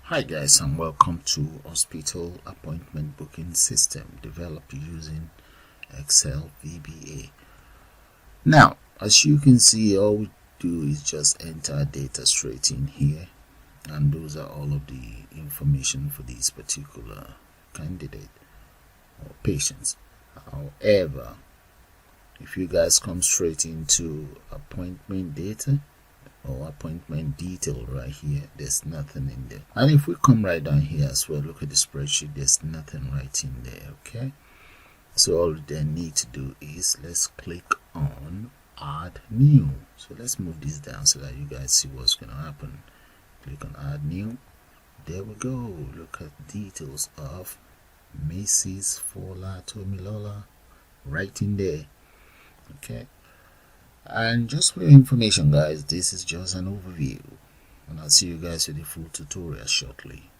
Hi guys, and welcome to Hospital Appointment Booking System developed using Excel VBA. Now, as you can see, all we do is just enter data straight in here, and those are all of the information for this particular candidate or patients. However, if you guys come straight into appointment data or appointment detail right here, there's nothing in there. And if we come right down here as well, look at the spreadsheet, there's nothing right in there. Okay, so all we then need to do is let's click on add new. So let's move this down so that you guys see what's going to happen. Click on add new. There we go. Look at details of Mrs. Fola Tomilola right in there. Okay, and just for your information guys, this is just an overview, and I'll see you guys with the full tutorial shortly.